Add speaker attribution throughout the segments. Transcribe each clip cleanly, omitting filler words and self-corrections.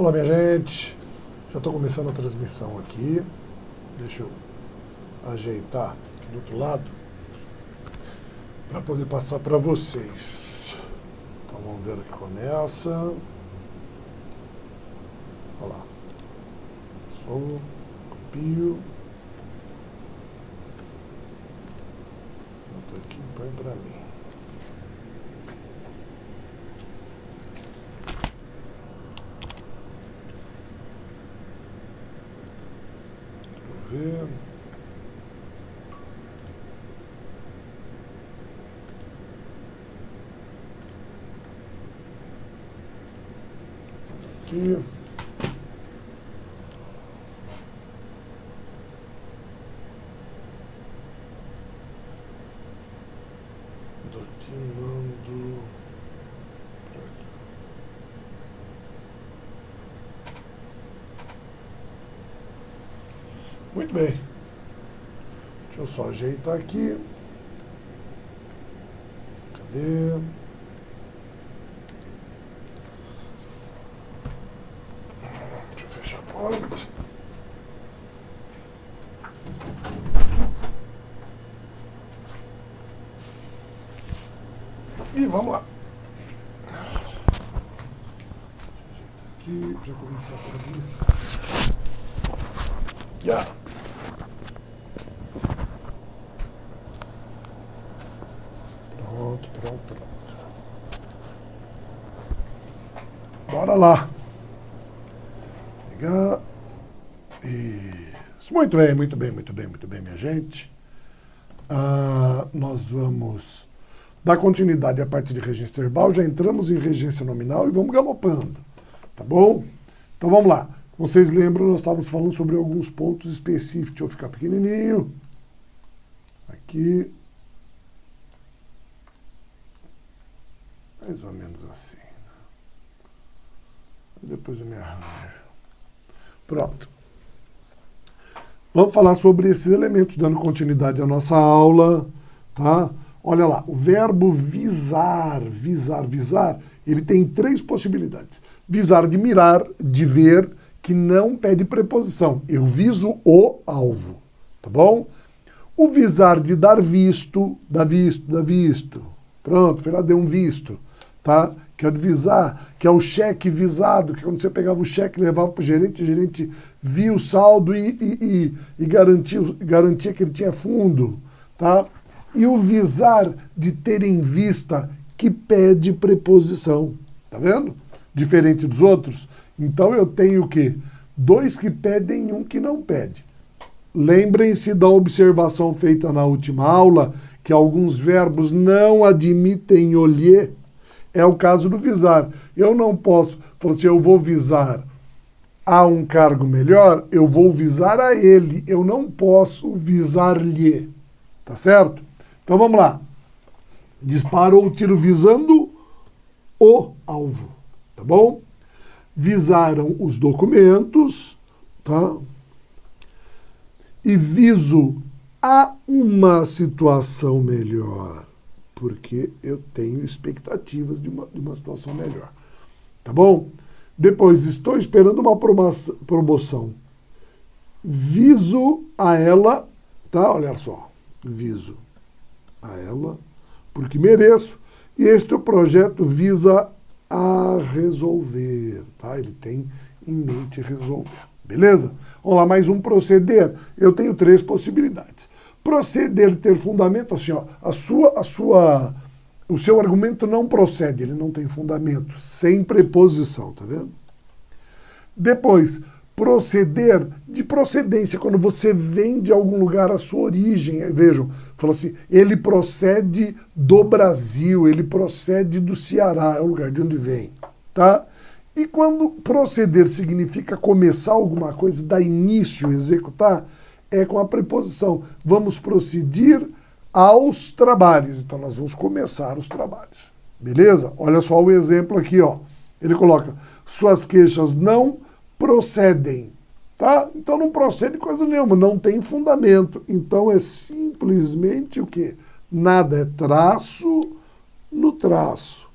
Speaker 1: Olá, minha gente. Já estou começando a transmissão aqui. Deixa eu ajeitar do outro lado para poder passar para vocês. Então vamos ver o que começa. Olha lá. Copio. Bota aqui, põe para mim. Ver. Aqui. Daqui mando pra cá. Muito bem. Deixa eu só ajeitar aqui. Cadê? Deixa eu fechar a porta. E vamos lá. Aqui para começar a transmissão. Já. Pronto. Bora lá. Ligar. Isso. Muito bem, minha gente. Nós vamos dar continuidade à parte de regência verbal. Já entramos em regência nominal e vamos galopando. Tá bom? Então vamos lá. Vocês lembram, nós estávamos falando sobre alguns pontos específicos. Deixa eu ficar pequenininho. Aqui. Mais ou menos assim. Depois eu me arranjo. Pronto. Vamos falar sobre esses elementos, dando continuidade à nossa aula, tá? Olha lá, o verbo visar, ele tem três possibilidades. Visar de mirar, de ver, que não pede preposição. Eu viso o alvo, tá bom? O visar de dar visto, dá visto. Pronto, foi lá, deu um visto, tá? Que é o de visar, que é o cheque visado, que quando você pegava o cheque e levava para o gerente via o saldo e garantia que ele tinha fundo, tá? E o visar de ter em vista, que pede preposição, tá vendo? Diferente dos outros. Então eu tenho o quê? Dois que pedem e um que não pede. Lembrem-se da observação feita na última aula, que alguns verbos não admitem olhê. É o caso do visar. Eu não posso falar assim, eu vou visar a um cargo melhor, eu vou visar a ele. Eu não posso visar-lhe. Tá certo? Então vamos lá. Disparou o tiro visando o alvo. Tá bom? Visaram os documentos, tá? E viso a uma situação melhor, porque eu tenho expectativas de uma situação melhor. Tá bom? Depois, estou esperando uma promoção. Viso a ela, tá? Olha só. Viso a ela, porque mereço. E este projeto visa a resolver, tá? Ele tem em mente resolver. Beleza? Vamos lá, mais um proceder. Eu tenho três possibilidades. Proceder, ter fundamento, assim, ó, o seu argumento não procede, ele não tem fundamento, sem preposição, tá vendo? Depois, proceder de procedência, quando você vem de algum lugar a sua origem, vejam, fala assim, ele procede do Brasil, ele procede do Ceará, é o lugar de onde vem, tá? E quando proceder significa começar alguma coisa, dar início, executar, é com a preposição. Vamos proceder aos trabalhos. Então, nós vamos começar os trabalhos. Beleza? Olha só o exemplo aqui, ó. Ele coloca, suas queixas não procedem. Tá? Então, não procede coisa nenhuma, não tem fundamento. Então, é simplesmente o quê? Nada, é traço no traço.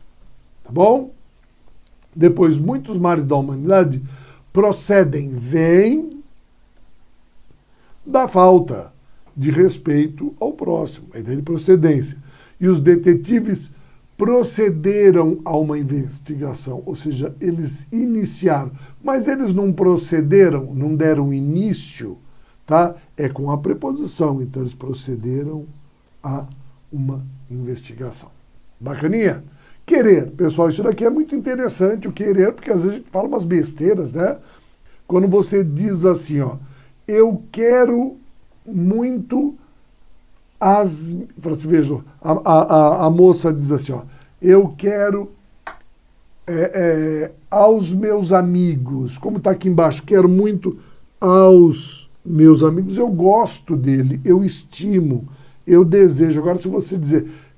Speaker 1: Tá bom? Depois, muitos males da humanidade vêm da falta de respeito ao próximo, a ideia de procedência. E os detetives procederam a uma investigação, ou seja, eles iniciaram, mas eles não procederam, não deram início, tá? É com a preposição, então eles procederam a uma investigação. Bacaninha? Querer, pessoal, isso daqui é muito interessante, o querer, porque às vezes a gente fala umas besteiras, né? Quando você diz assim, ó, eu quero muito veja, a moça diz assim, ó, eu quero aos meus amigos, como está aqui embaixo, quero muito aos meus amigos, eu gosto dele, eu estimo, eu desejo. Agora, se você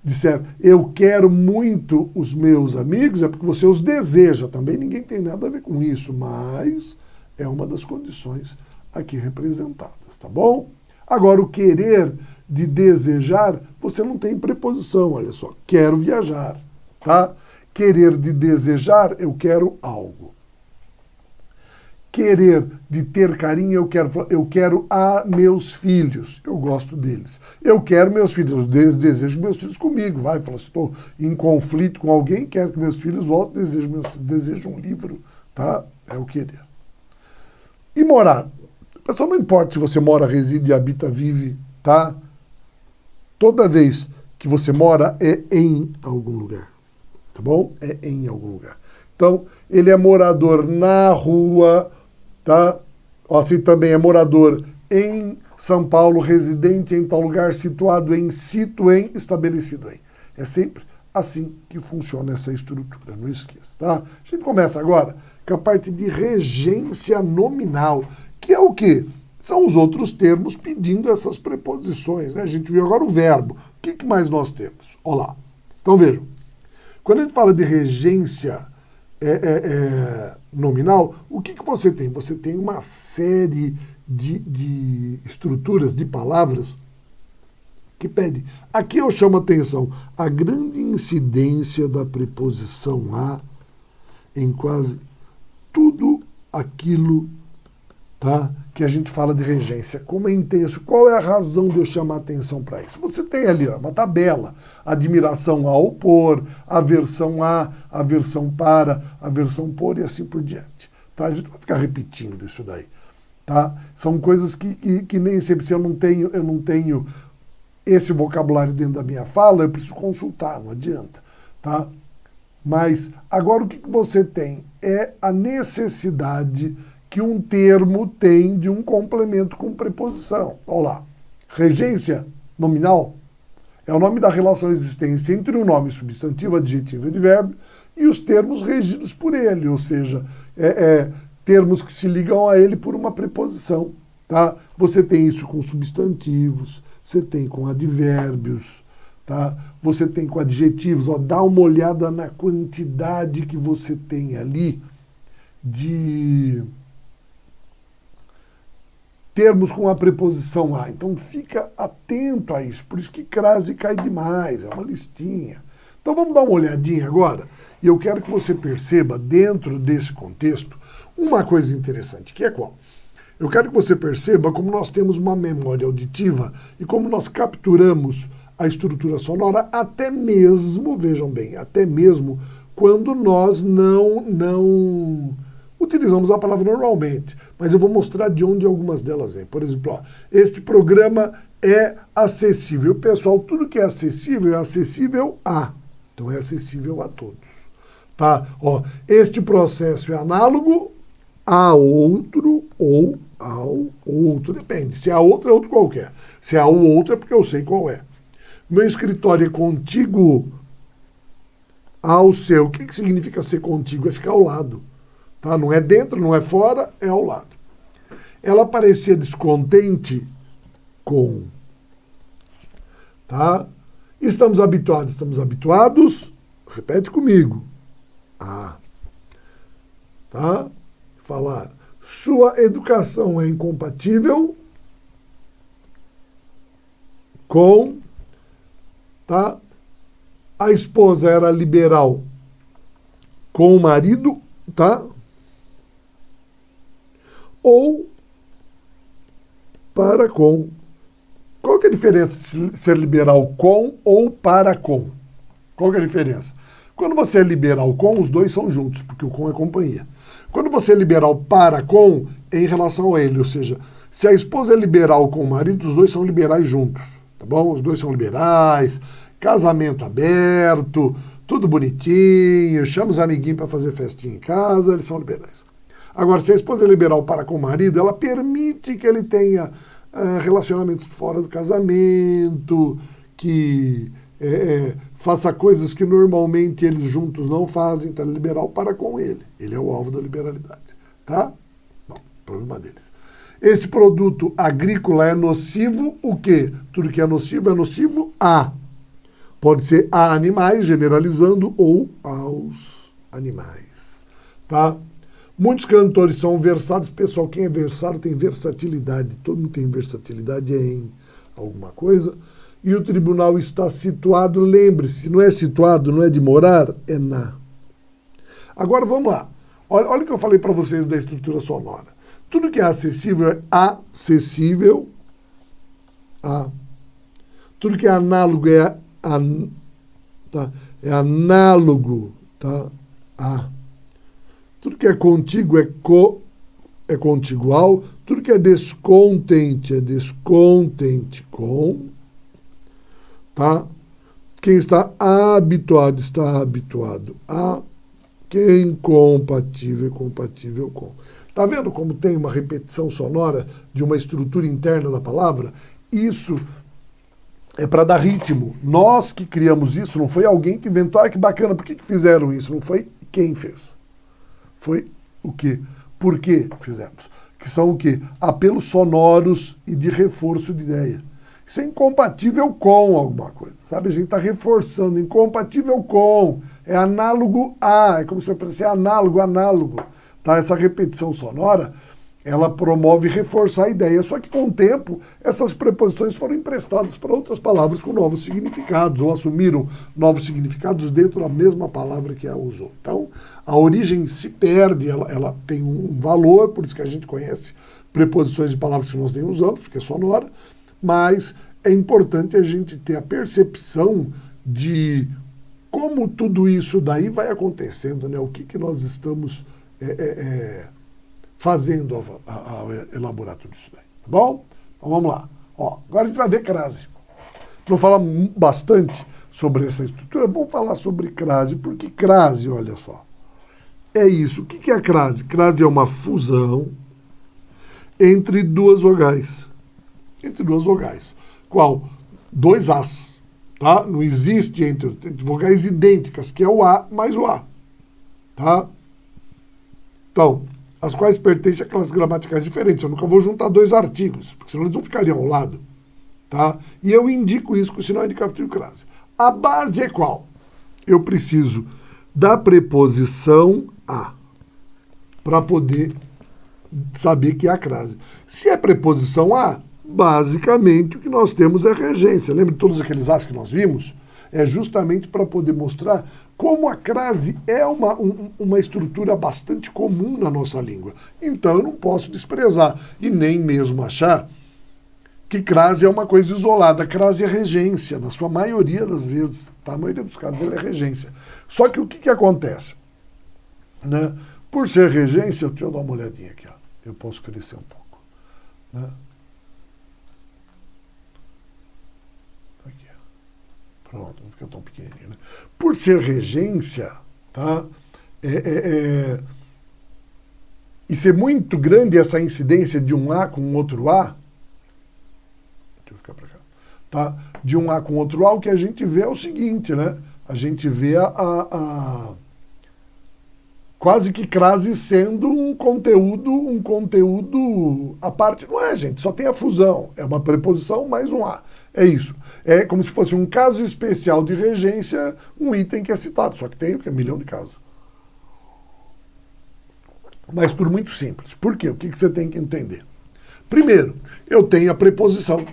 Speaker 1: disser, eu quero muito os meus amigos, é porque você os deseja também, ninguém tem nada a ver com isso, mas é uma das condições aqui representadas, tá bom? Agora, o querer de desejar, você não tem preposição, olha só, quero viajar, tá? Querer de desejar, eu quero algo. Querer de ter carinho, eu quero a meus filhos, eu gosto deles. Eu quero meus filhos, eu desejo meus filhos comigo, vai, fala, se estou em conflito com alguém, quero que meus filhos voltem, desejo um livro, tá? É o querer. E morar. Pessoal, não importa se você mora, reside, habita, vive, tá? Toda vez que você mora é em algum lugar, tá bom? É em algum lugar. Então, ele é morador na rua, tá? Assim também é morador em São Paulo, residente em tal lugar, situado em, sito em, estabelecido em. É sempre assim que funciona essa estrutura, não esqueça, tá? A gente começa agora com a parte de regência nominal, que é o quê? São os outros termos pedindo essas preposições, né? A gente viu agora o verbo. O que mais nós temos? Olha lá. Então vejam, quando a gente fala de regência nominal, o que você tem? Você tem uma série de estruturas, de palavras que pede. Aqui eu chamo a atenção a grande incidência da preposição a em quase tudo aquilo, tá, que a gente fala de regência. Como é intenso, qual é a razão de eu chamar a atenção para isso? Você tem ali ó, uma tabela, admiração ao por, aversão a, aversão para, aversão por e assim por diante. Tá? A gente não vai ficar repetindo isso daí. Tá? São coisas que nem sempre, se eu não tenho esse vocabulário dentro da minha fala, eu preciso consultar, não adianta. Tá? Mas agora o que você tem é a necessidade que um termo tem de um complemento com preposição. Olha lá. Regência nominal é o nome da relação existente entre um nome substantivo, adjetivo e advérbio e os termos regidos por ele, ou seja, termos que se ligam a ele por uma preposição. Tá? Você tem isso com substantivos, você tem com advérbios, tá? Você tem com adjetivos. Ó, dá uma olhada na quantidade que você tem ali de termos com a preposição a. Então fica atento a isso, por isso que crase cai demais, é uma listinha. Então vamos dar uma olhadinha agora, e eu quero que você perceba, dentro desse contexto, uma coisa interessante, que é qual? Eu quero que você perceba como nós temos uma memória auditiva e como nós capturamos a estrutura sonora, até mesmo, vejam bem, até mesmo quando nós não utilizamos a palavra normalmente, mas eu vou mostrar de onde algumas delas vêm. Por exemplo, ó, este programa é acessível. Pessoal, tudo que é acessível a. Então é acessível a todos. Tá? Ó, este processo é análogo a outro ou ao outro. Depende. Se é a outro, é outro qualquer. Se é ao outro, é porque eu sei qual é. Meu escritório é contíguo ao seu. O que significa ser contíguo? É ficar ao lado. Tá? Não é dentro, não é fora, é ao lado. Ela parecia descontente com. Tá? Estamos habituados, repete comigo. A. Tá? Falar. Sua educação é incompatível com. Tá? A esposa era liberal com o marido tá? Ou para com. Qual que é a diferença de ser liberal com ou para com? Qual que é a diferença? Quando você é liberal com, os dois são juntos, porque o com é companhia. Quando você é liberal para com, é em relação a ele, ou seja, se a esposa é liberal com o marido, os dois são liberais juntos, tá bom? Os dois são liberais, casamento aberto, tudo bonitinho, chama os amiguinhos para fazer festinha em casa, eles são liberais. Agora, se a esposa é liberal para com o marido, ela permite que ele tenha relacionamentos fora do casamento, que faça coisas que normalmente eles juntos não fazem, então é liberal para com ele. Ele é o alvo da liberalidade, tá? Bom, problema deles. Este produto agrícola é nocivo o quê? Tudo que é nocivo a. Pode ser a animais, generalizando, ou aos animais, tá? Muitos cantores são versados. Pessoal, quem é versado tem versatilidade. Todo mundo tem versatilidade em alguma coisa. E o tribunal está situado, lembre-se, se não é situado, não é de morar, é na. Agora vamos lá. Olha o que eu falei para vocês da estrutura sonora. Tudo que é acessível é acessível a. Tudo que é análogo é tá? É análogo, tá? A. Tudo que é contíguo é contigual. Tudo que é descontente é descontente com. Tá? Quem está habituado a. Quem compatível é compatível com. Tá vendo como tem uma repetição sonora de uma estrutura interna da palavra? Isso é para dar ritmo. Nós que criamos isso, não foi alguém que inventou. Ah, que bacana, por que fizeram isso? Não foi quem fez. Foi o quê? Por que fizemos? Que são o quê? Apelos sonoros e de reforço de ideia. Isso é incompatível com alguma coisa, sabe? A gente está reforçando, incompatível com, é análogo a, é como se eu fosse análogo. Tá? Essa repetição sonora, ela promove reforçar a ideia, só que com o tempo, essas preposições foram emprestadas para outras palavras com novos significados, ou assumiram novos significados dentro da mesma palavra que a usou. Então, a origem se perde, ela tem um valor, por isso que a gente conhece preposições de palavras que nós nem usamos, porque é sonora, mas é importante a gente ter a percepção de como tudo isso daí vai acontecendo, né? O que nós estamos fazendo ao elaborar tudo isso daí, tá bom? Então vamos lá. Ó, agora a gente vai ver crase. Não falar bastante sobre essa estrutura, vamos falar sobre crase, porque crase, olha só, é isso. O que é a crase? Crase é uma fusão entre duas vogais. Entre duas vogais. Qual? Dois As. Tá? Não existe entre vogais idênticas, que é o A mais o A. Tá? Então, as quais pertencem a classes gramaticais diferentes. Eu nunca vou juntar dois artigos, porque senão eles não ficariam ao lado. Tá? E eu indico isso com o sinal indicativo crase. A base é qual? Eu preciso da preposição a para poder saber que é a crase. Se é preposição a, basicamente o que nós temos é regência. Lembra de todos aqueles as que nós vimos? É justamente para poder mostrar como a crase é uma estrutura bastante comum na nossa língua. Então eu não posso desprezar e nem mesmo achar que crase é uma coisa isolada. Crase é regência, na sua maioria das vezes. Tá? Na maioria dos casos ela é regência. Só que o que acontece? Né? Por ser regência, deixa eu dar uma olhadinha aqui. Ó. Eu posso crescer um pouco. Né? Aqui. Pronto, não fica tão pequenininho. Né? Por ser regência, tá? E ser muito grande essa incidência de um A com outro A, deixa eu ficar para cá, tá? De um A com outro A, o que a gente vê é o seguinte, né? A gente vê quase que crase sendo um conteúdo à parte. Não é, gente, só tem a fusão. É uma preposição mais um A. É isso. É como se fosse um caso especial de regência, um item que é citado. Só que tem um milhão de casos. Mas tudo muito simples. Por quê? O que você tem que entender? Primeiro, eu tenho a preposição.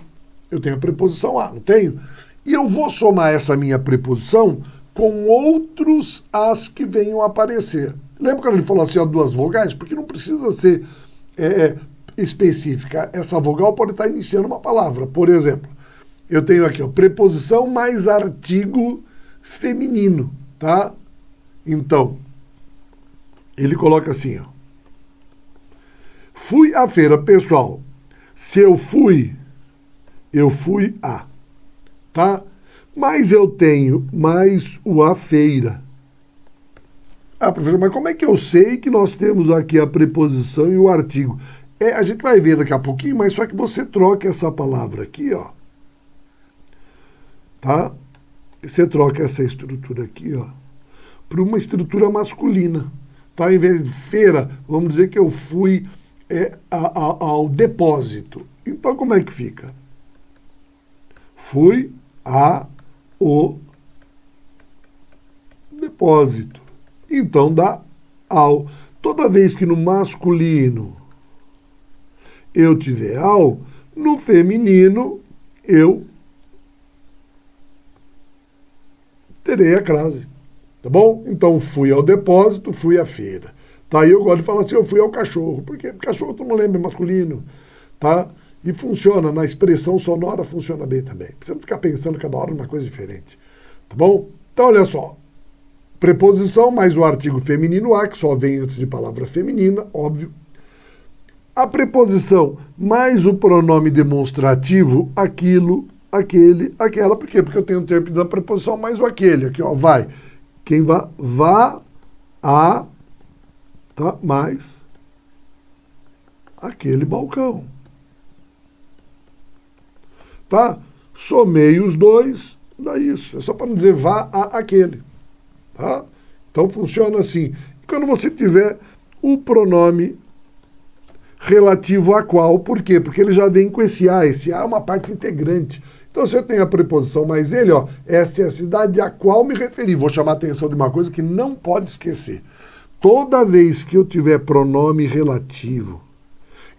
Speaker 1: Eu tenho a preposição a, não tenho? E eu vou somar essa minha preposição com outros as que venham a aparecer. Lembra quando ele falou assim, ó, duas vogais? Porque não precisa ser específica. Essa vogal pode estar iniciando uma palavra. Por exemplo, eu tenho aqui, ó, preposição mais artigo feminino, tá? Então, ele coloca assim, ó. Fui à feira, pessoal. Se eu fui a, tá? Mas eu tenho mais o a feira. Ah, professor, mas como é que eu sei que nós temos aqui a preposição e o artigo? A gente vai ver daqui a pouquinho, mas só que você troca essa palavra aqui, ó. Tá? Você troca essa estrutura aqui, ó, por uma estrutura masculina. Tá? Em vez de feira, vamos dizer que eu fui ao depósito. Então, como é que fica? Fui ao depósito. Então, dá ao. Toda vez que no masculino eu tiver ao, no feminino eu terei a crase. Tá bom? Então, fui ao depósito, fui à feira. Tá? E eu gosto de falar assim, eu fui ao cachorro. Porque cachorro tu não lembra, é masculino. Tá? E funciona, na expressão sonora funciona bem também. Precisa não ficar pensando cada hora numa coisa diferente. Tá bom? Então, olha só. Preposição mais o artigo feminino a, que só vem antes de palavra feminina, óbvio. A preposição mais o pronome demonstrativo, aquilo, aquele, aquela. Por quê? Porque eu tenho o termo da preposição mais o aquele. Aqui, ó, vai. Quem vá, a, tá? Mais aquele balcão. Tá? Somei os dois, dá isso. É só para não dizer vá a aquele. Tá? Então funciona assim. Quando você tiver o pronome relativo a qual, por quê? Porque ele já vem com esse a é uma parte integrante. Então se eu tenho a preposição mais ele, ó, esta é a cidade a qual me referi. Vou chamar a atenção de uma coisa que não pode esquecer. Toda vez que eu tiver pronome relativo,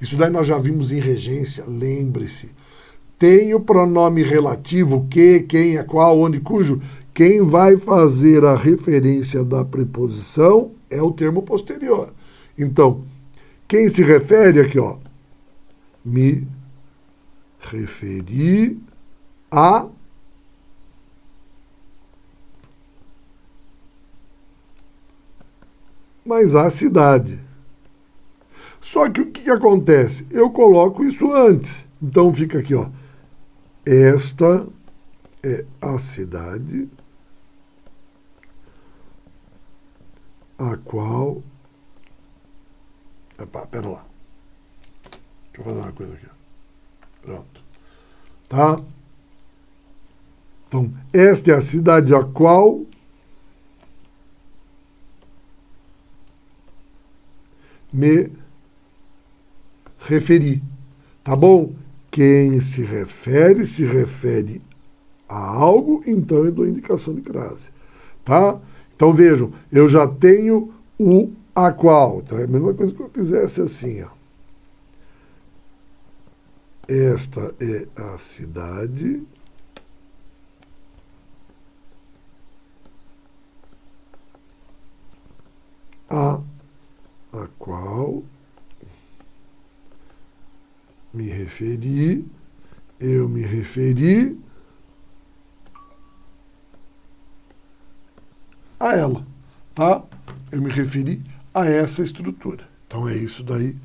Speaker 1: isso daí nós já vimos em regência, lembre-se, tem o pronome relativo que, quem, a qual, onde, cujo. Quem vai fazer a referência da preposição é o termo posterior. Então, quem se refere aqui, ó, me referi a mas a cidade. Só que o que acontece? Eu coloco isso antes. Então fica aqui, ó. Esta é a cidade a qual... Epá, pera lá. Deixa eu fazer uma coisa aqui. Pronto. Tá? Então, esta é a cidade a qual me referi. Tá bom? Quem se refere a algo, então eu dou indicação de crase. Tá? Então vejam, eu já tenho o a qual. Então é a mesma coisa que eu fizesse assim, ó. Esta é a cidade a qual me referi, eu me referi a ela, tá? Eu me referi a essa estrutura. Então é isso daí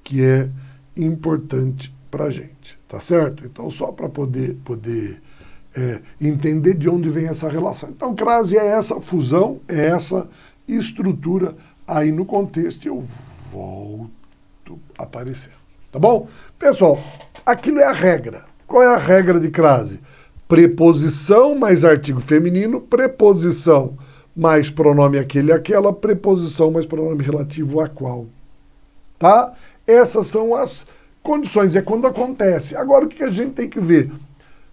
Speaker 1: que é importante para a gente, tá certo? Então só para poder entender de onde vem essa relação. Então crase é essa fusão, é essa estrutura aí no contexto, eu volto a aparecer. Tá bom? Pessoal, aquilo é a regra. Qual é a regra de crase? Preposição mais artigo feminino, preposição mais pronome aquele e aquela, preposição mais pronome relativo a qual. Tá? Essas são as condições, é quando acontece. Agora o que a gente tem que ver?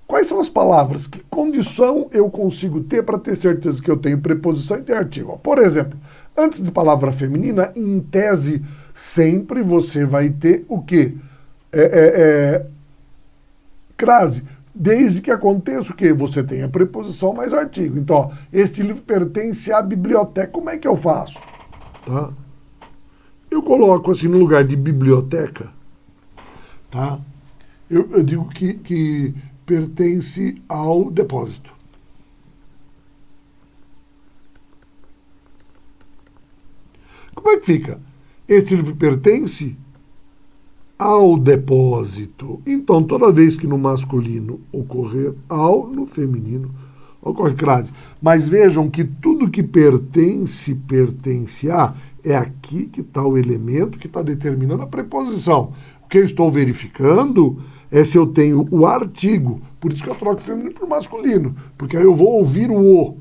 Speaker 1: Quais são as palavras? Que condição eu consigo ter para ter certeza que eu tenho preposição e tenho artigo? Por exemplo, antes de palavra feminina, em tese, sempre você vai ter o quê? Crase. Desde que aconteça o quê? Você tem a preposição mais artigo. Então, ó, este livro pertence à biblioteca. Como é que eu faço? tá? Eu coloco assim no lugar de biblioteca, tá? Eu digo que pertence ao depósito. Como é que fica? Este livro pertence ao depósito. Então, toda vez que no masculino ocorrer ao, no feminino ocorre crase. Mas vejam que tudo que pertence a, é aqui que está o elemento que está determinando a preposição. O que eu estou verificando é se eu tenho o artigo. Por isso que eu troco o feminino por masculino. Porque aí eu vou ouvir o "o".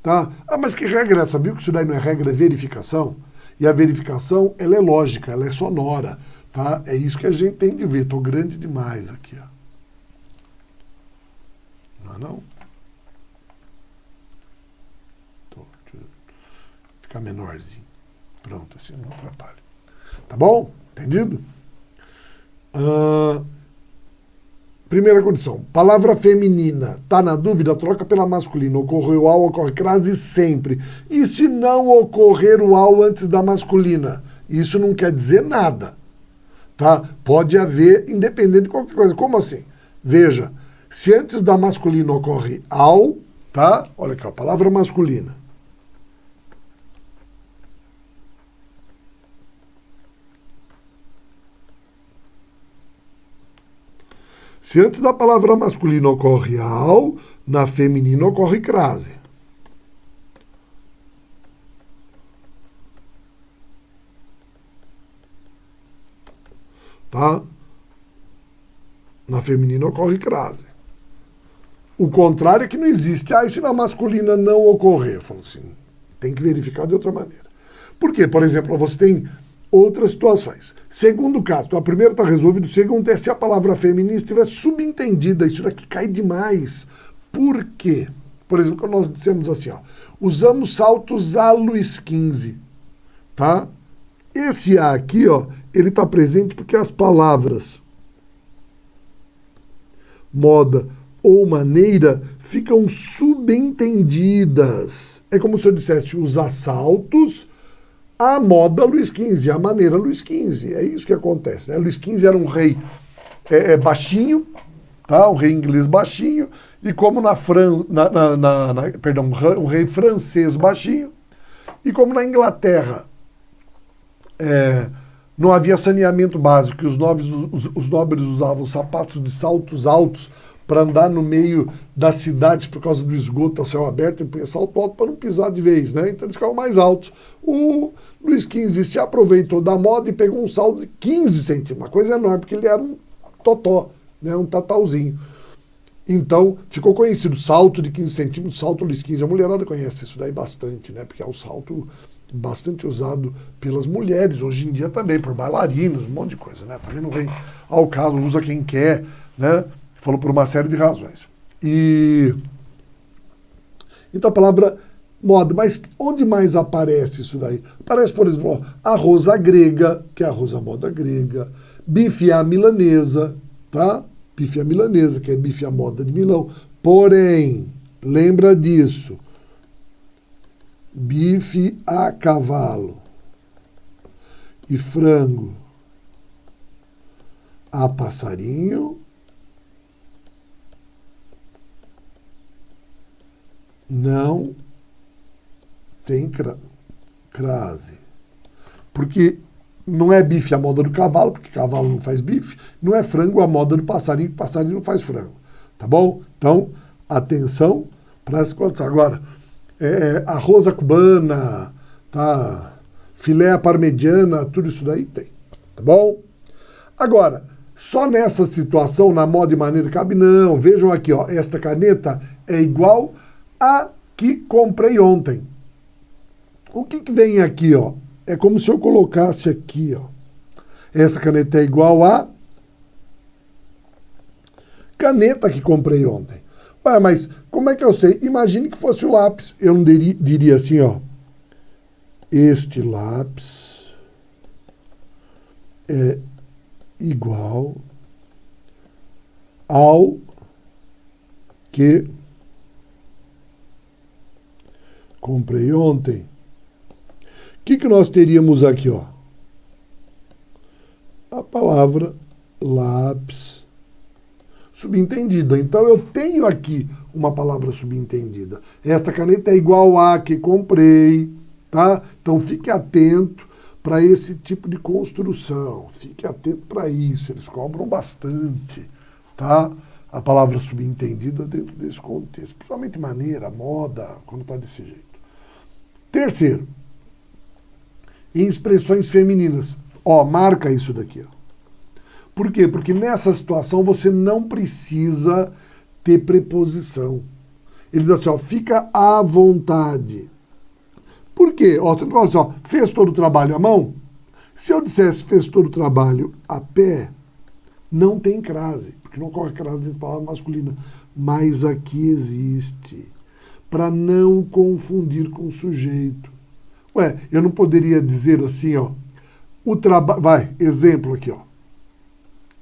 Speaker 1: Tá? Ah, mas que regra é essa? Viu que isso daí não é regra, é verificação? E a verificação, ela é lógica, ela é sonora. Tá? É isso que a gente tem que ver. Estou grande demais aqui. Ó. Não é não? Ficar menorzinho. Pronto, assim não atrapalha. Tá bom? Entendido? Primeira condição. Palavra feminina. Tá na dúvida? Troca pela masculina. Ocorreu ao, ocorre crase sempre. E se não ocorrer o ao antes da masculina? Isso não quer dizer nada. Tá? Pode haver, independente de qualquer coisa. Como assim? Veja, se antes da masculina ocorre ao, tá? Olha aqui, ó, palavra masculina. Se antes da palavra masculina ocorre ao, na feminina ocorre crase. Tá? Na feminina ocorre crase. O contrário é que não existe. Ah, e se na masculina não ocorrer? Eu falo assim, tem que verificar de outra maneira. Por quê? Por exemplo, você tem outras situações. Segundo caso, então a primeira está resolvida. O segundo é se a palavra feminina estiver subentendida. Isso daqui cai demais. Por quê? Por exemplo, quando nós dissemos assim, ó, usamos saltos a Luís XV, tá? Esse A aqui, ó, ele está presente porque as palavras moda ou maneira ficam subentendidas. É como se eu dissesse usar saltos a moda Luís XV, a maneira Luís XV. É isso que acontece, né? Luís XV era um rei baixinho, tá? Um rei inglês baixinho, e como um rei francês baixinho, e como na Inglaterra não havia saneamento básico, que os nobres usavam sapatos de saltos altos para andar no meio das cidades por causa do esgoto ao céu aberto, e punha salto alto para não pisar de vez, né? Então eles ficavam mais altos. O Luís XV se aproveitou da moda e pegou um salto de 15 centímetros, uma coisa enorme, porque ele era um totó, né? Um tatauzinho. Então, ficou conhecido, salto de 15 centímetros, salto Luís XV. A mulherada conhece isso daí bastante, né? Porque é um salto bastante usado pelas mulheres, hoje em dia também, por bailarinos, um monte de coisa, né? Também não vem ao caso, usa quem quer, né? Falou por uma série de razões. Então a palavra moda, mas onde mais aparece isso daí? Aparece, por exemplo, a rosa grega, que é a rosa moda grega, bife à milanesa, tá? Bife à milanesa, que é bife à moda de Milão. Porém, lembra disso, bife a cavalo e frango a passarinho não tem crase. Porque não é bife à moda do cavalo, porque cavalo não faz bife, não é frango à moda do passarinho, porque passarinho não faz frango. Tá bom? Então, atenção para essa condição. Agora, arroz à cubana, tá? Filé à parmegiana, tudo isso daí tem. Tá bom? Agora, só nessa situação, na moda e maneira cabe, não. Vejam aqui, ó, esta caneta é igual a que comprei ontem. O que vem aqui, ó? É como se eu colocasse aqui, ó. Essa caneta é igual a caneta que comprei ontem. Ué, mas como é que eu sei? Imagine que fosse o lápis. Eu não diria assim, ó. Este lápis é igual ao que comprei ontem. que nós teríamos aqui, ó? A palavra lápis subentendida. Então, eu tenho aqui uma palavra subentendida. Esta caneta é igual a que comprei, tá? Então, fique atento para esse tipo de construção. Fique atento para isso. Eles cobram bastante, tá? A palavra subentendida dentro desse contexto. Principalmente maneira, moda, quando está desse jeito. Terceiro, em expressões femininas. Ó, marca isso daqui, ó. Por quê? Porque nessa situação você não precisa ter preposição. Ele diz assim, ó, fica à vontade. Por quê? Ó, você fala assim, ó, fez todo o trabalho à mão? Se eu dissesse fez todo o trabalho a pé, não tem crase, porque não corre crase de palavra masculina. Mas aqui existe, para não confundir com o sujeito. Ué, eu não poderia dizer assim, ó, o trabalho, vai, exemplo aqui, ó.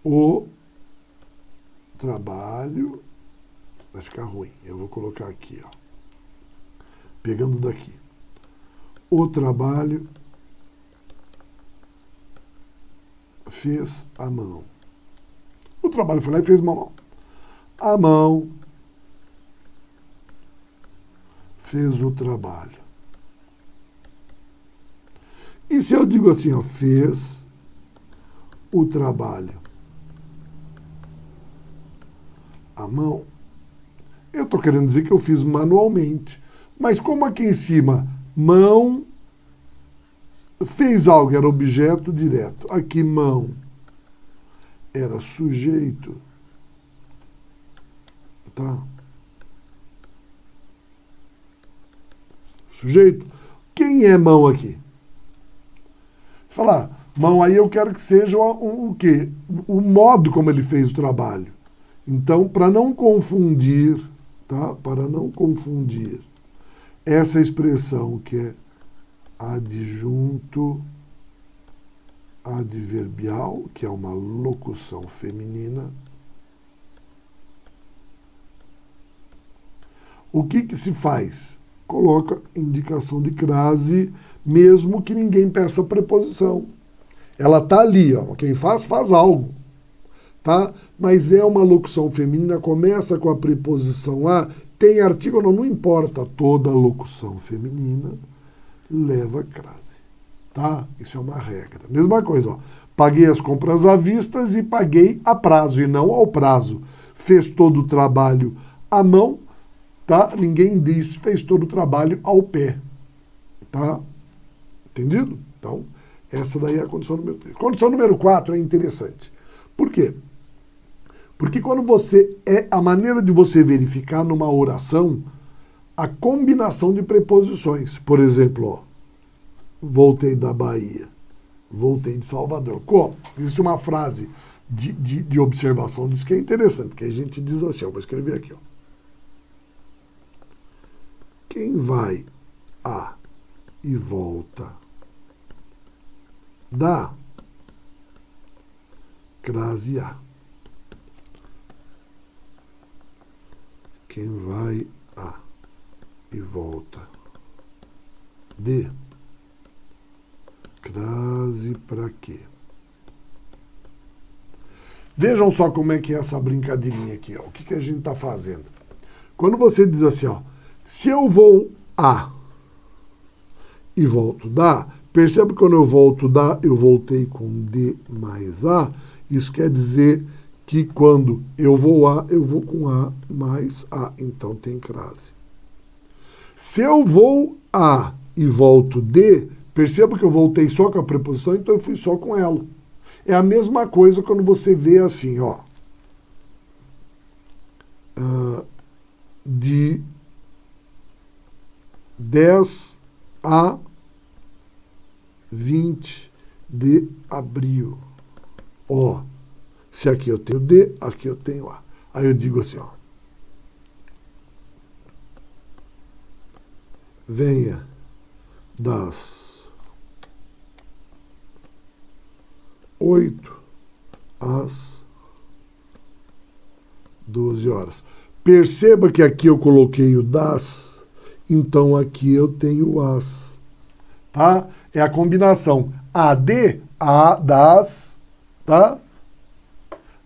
Speaker 1: O trabalho, vai ficar ruim, eu vou colocar aqui, ó, pegando daqui. O trabalho fez a mão. O trabalho foi lá e fez uma mão. A mão fez o trabalho. E se eu digo assim, ó, fez o trabalho à mão, eu estou querendo dizer que eu fiz manualmente. Mas como aqui em cima, mão fez algo, era objeto direto. Aqui, mão era sujeito. Tá? Sujeito. Quem é mão aqui? Falar, mão aí eu quero que seja o quê? O modo como ele fez o trabalho. Então, para não confundir, tá? Para não confundir essa expressão que é adjunto adverbial, que é uma locução feminina, o que se faz? Coloca indicação de crase, mesmo que ninguém peça preposição. Ela está ali, ó. Quem faz algo. Tá? Mas é uma locução feminina, começa com a preposição a, tem artigo ou não importa, toda locução feminina leva crase. Tá? Isso é uma regra. Mesma coisa, ó. Paguei as compras à vista e paguei a prazo e não ao prazo. Fez todo o trabalho à mão, tá? Ninguém diz fez todo o trabalho ao pé. Tá? Entendido? Então, essa daí é a condição número 3. Condição número 4 é interessante. Por quê? Porque quando a maneira de você verificar numa oração a combinação de preposições. Por exemplo, ó, voltei da Bahia, voltei de Salvador. Como? Existe uma frase de observação disso que é interessante, que a gente diz assim, ó, vou escrever aqui, ó. Quem vai a e volta da crase a. Quem vai a e volta de crase para quê? Vejam só como é que é essa brincadeirinha aqui, ó. O que a gente está fazendo? Quando você diz assim, ó, se eu vou a e volto da, percebe que quando eu volto da, eu voltei com de mais a, isso quer dizer que quando eu vou com a mais a, então tem crase. Se eu vou a e volto de, perceba que eu voltei só com a preposição, então eu fui só com ela. É a mesma coisa quando você vê assim, ó, de 10 a 20 de abril. Ó, se aqui eu tenho D, aqui eu tenho A. Aí eu digo assim, ó. Venha das 8 às 12 horas. Perceba que aqui eu coloquei o das, então aqui eu tenho o as. tá? É a combinação AD, A das, tá?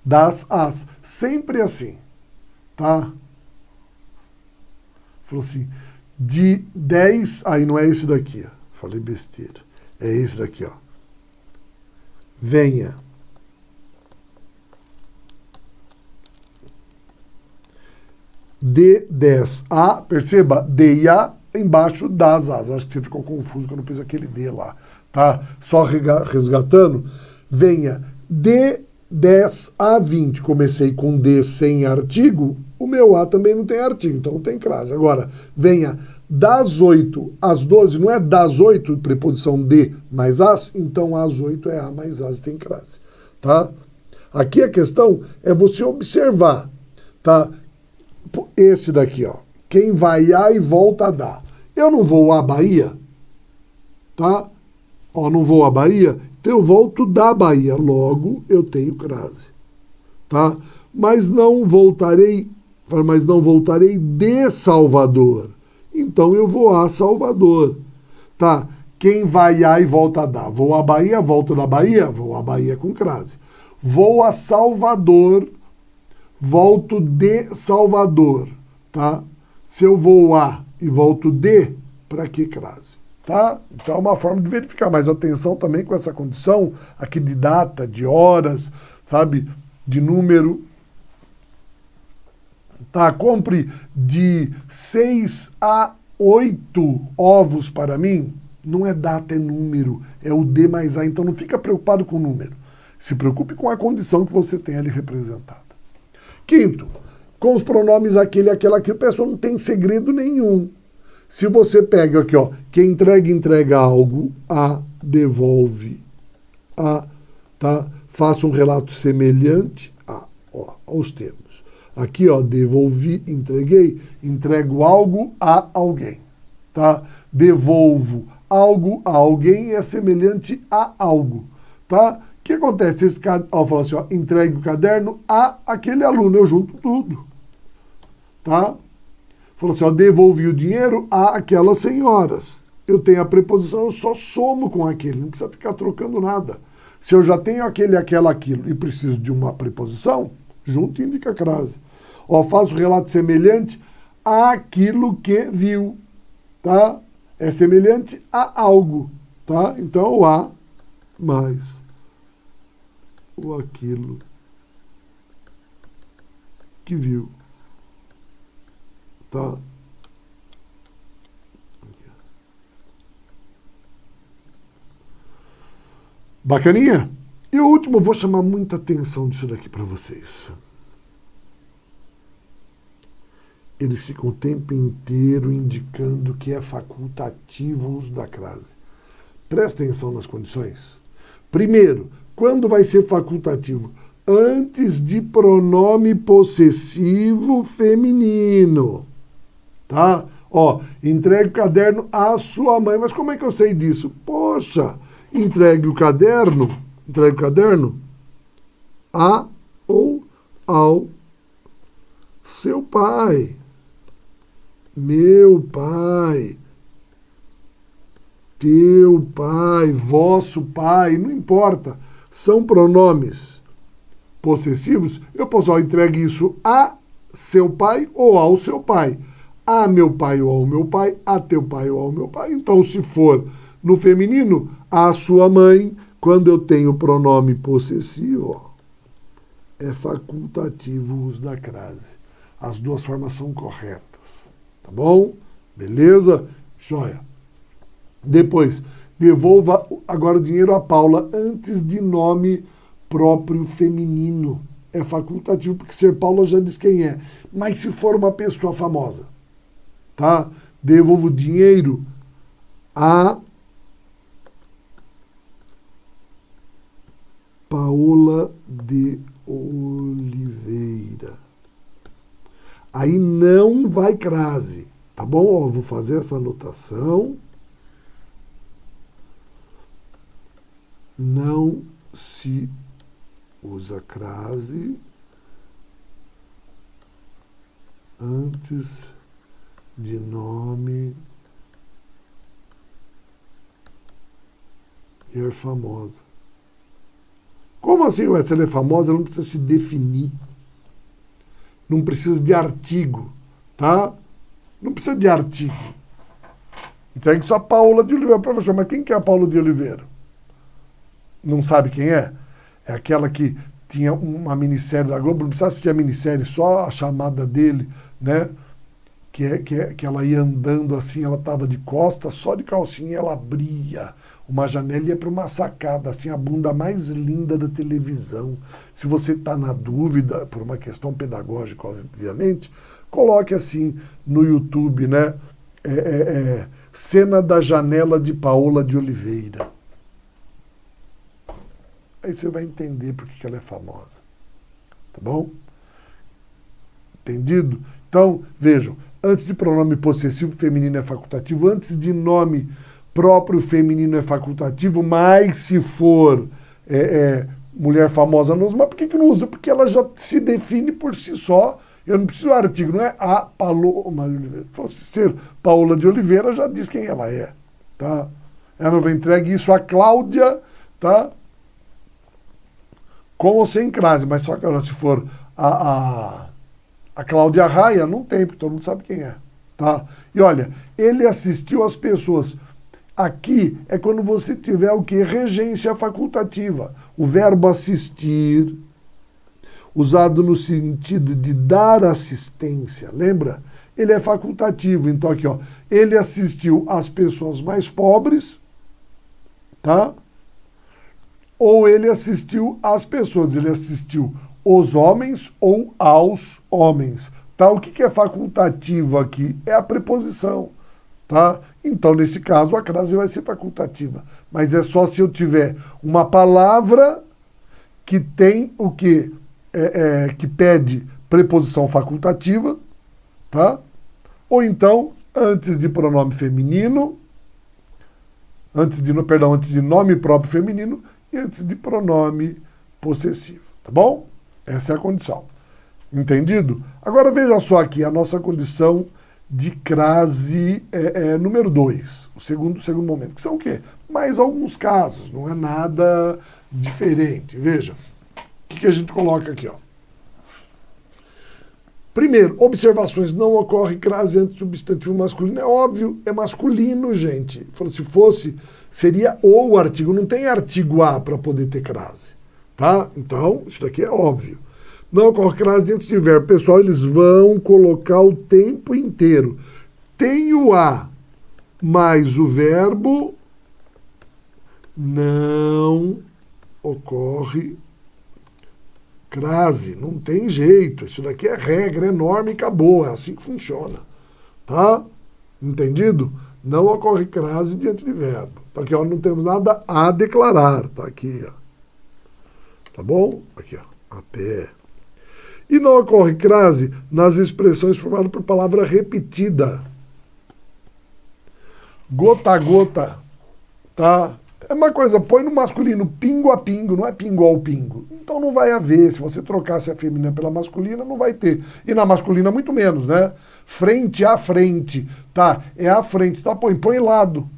Speaker 1: Das as. Sempre assim, tá? Falou assim, de 10, aí não é esse daqui, ó. Falei besteira. É esse daqui, ó. Venha. De 10 a, perceba, D e A embaixo das as. Acho que você ficou confuso quando eu pus aquele D lá, tá? Só resgatando, venha de 10 a 20. Comecei com D sem artigo, o meu A também não tem artigo, então não tem crase. Agora, venha das 8 às 12, não é das 8, preposição de mais as, então às 8 é A mais as, tem crase, tá? Aqui a questão é você observar, tá? Esse daqui, ó. Quem vai a e volta a dar. Eu não vou à Bahia, tá? Ó, não vou à Bahia, então eu volto da Bahia. Logo, eu tenho crase, tá? Mas não voltarei de Salvador. Então eu vou a Salvador, tá? Quem vai a e volta a dar. Vou à Bahia, volto da Bahia, vou à Bahia com crase. Vou a Salvador, volto de Salvador, tá? Se eu vou a e volto de, para que crase, tá? Então é uma forma de verificar, mas atenção também com essa condição aqui de data, de horas, sabe? De número. Tá? Compre de 6 a 8 ovos para mim. Não é data, é número, é o D mais A, então não fica preocupado com o número. Se preocupe com a condição que você tem ali representada. Quinto, com os pronomes aquele, aquela, que a pessoa não tem segredo nenhum. Se você pega aqui, ó, quem entrega algo, a, devolve, a, tá? Faça um relato semelhante a, ó, aos termos. Aqui, ó, devolvi, entreguei, entrego algo a alguém, tá? Devolvo algo a alguém é semelhante a algo, tá? O que acontece? Esse cara, ó, fala assim, ó, entregue o caderno a aquele aluno, eu junto tudo, tá? Falou assim, ó, devolvi o dinheiro a aquelas senhoras. Eu tenho a preposição, eu só somo com aquele, não precisa ficar trocando nada. Se eu já tenho aquele, aquela, aquilo e preciso de uma preposição, junto indica a crase. Ó, faço relato semelhante àquilo que viu, tá? É semelhante a algo, tá? Então, o a mais o aquilo que viu, tá? Bacaninha? E o último, eu vou chamar muita atenção disso daqui para vocês. Eles ficam o tempo inteiro indicando que é facultativo o uso da crase. Presta atenção nas condições. Primeiro, quando vai ser facultativo? Antes de pronome possessivo feminino. Tá? Ó, entregue o caderno à sua mãe. Mas como é que eu sei disso? Poxa, entregue o caderno a ou ao seu pai. Meu pai. Teu pai, vosso pai, não importa. São pronomes possessivos. Eu posso, ó, entregue isso a seu pai ou ao seu pai. A meu pai ou ao meu pai, a teu pai ou ao meu pai. Então, se for no feminino, a sua mãe, quando eu tenho pronome possessivo, ó, é facultativo o uso da crase. As duas formas são corretas. Tá bom? Beleza? Joia. Depois, devolva agora o dinheiro a Paula antes de nome próprio feminino. É facultativo, porque ser Paula já diz quem é. Mas se for uma pessoa famosa, tá? Devolva o dinheiro a Paola de Oliveira. Aí não vai crase, tá bom? Ó, vou fazer essa anotação. Não se usa crase antes de nome É famosa. Como assim, ué? Se ela é famosa, ela não precisa se definir. Não precisa de artigo, tá? Não precisa de artigo. Entregue só a Paula de Oliveira, professor. Mas quem que é a Paula de Oliveira? Não sabe quem é? É aquela que tinha uma minissérie da Globo, não precisa assistir a minissérie, só a chamada dele, né? Que ela ia andando assim, ela estava de costas, só de calcinha, ela abria uma janela e ia para uma sacada, assim, a bunda mais linda da televisão. Se você está na dúvida, por uma questão pedagógica, obviamente, coloque assim no YouTube, né? Cena da janela de Paola de Oliveira. Aí você vai entender por que ela é famosa. Tá bom? Entendido? Então, vejam, antes de pronome possessivo feminino é facultativo, antes de nome próprio feminino é facultativo, mas se for mulher famosa não usa. Mas por que não usa? Porque ela já se define por si só. Eu não preciso do artigo, não é a Paloma de Oliveira. Se fosse ser Paola de Oliveira, já diz quem ela é. Tá? Ela não vai entregue isso a Cláudia, tá? Com ou sem crase, mas só que ela, se for a Cláudia Raia, não tem, porque todo mundo sabe quem é. Tá? E olha, ele assistiu às pessoas. Aqui é quando você tiver o quê? Regência facultativa. O verbo assistir, usado no sentido de dar assistência, lembra? Ele é facultativo. Então aqui, ó, ele assistiu às pessoas mais pobres, tá? Ou ele assistiu às pessoas, ele assistiu os homens ou aos homens. Tá? O que é facultativo aqui? É a preposição. Tá? Então, nesse caso, a crase vai ser facultativa. Mas é só se eu tiver uma palavra que tem o quê? Que pede preposição facultativa, tá? Ou então, antes de pronome feminino, antes de nome próprio feminino, e antes de pronome possessivo, tá bom? Essa é a condição. Entendido? Agora veja só aqui a nossa condição de crase número 2, o segundo momento, que são o quê? Mais alguns casos, não é nada diferente. Veja, o que a gente coloca aqui, ó? Primeiro, observações, não ocorre crase antes do substantivo masculino. É óbvio, é masculino, gente. Se fosse, seria o artigo. Não tem artigo A para poder ter crase. Tá? Então, isso daqui é óbvio. Não ocorre crase antes de verbo. Pessoal, eles vão colocar o tempo inteiro. Tem o A mais o verbo, não ocorre crase, não tem jeito. Isso daqui é regra, é norma e acabou. É assim que funciona. Tá? Entendido? Não ocorre crase diante de verbo. Tá aqui, ó, não temos nada a declarar. Tá aqui, ó. Tá bom? Aqui, ó. A pé. E não ocorre crase nas expressões formadas por palavra repetida. Gota a gota. Tá? É uma coisa, põe no masculino pingo a pingo, não é pingo ao pingo. Então não vai haver. Se você trocasse a feminina pela masculina, não vai ter. E na masculina, muito menos, né? Frente a frente. Tá? É a frente. Tá? Põe lado.